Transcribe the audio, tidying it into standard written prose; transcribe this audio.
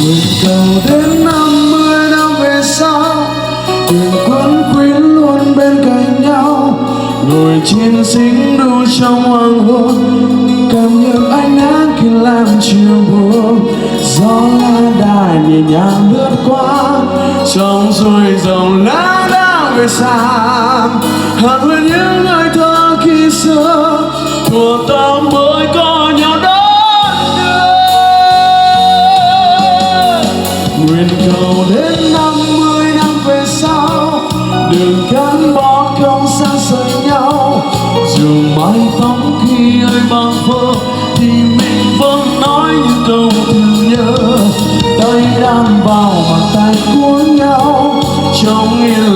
nguyện cầu đến 50 năm về sau đừng quấn quýt luôn bên cạnh nhau, ngồi trên xinh đu trong hoàng hôn, cảm nhận ánh nắng khi làm chiều buồn. Gió lá đài nhẹ nhàng lướt qua trong rồi dòng lá đang về xa, hạt huyền những ngày thơ khi xưa thuở ta mới có nhau đón đưa. Nguyện cầu đến 50 năm về sau đừng gắn bó không xa rời nhau, dù mái tóc khi ơi bằng phơ thì mình vẫn nói những câu thương nhớ. Tay đang vào bàn tay của nhau trong yên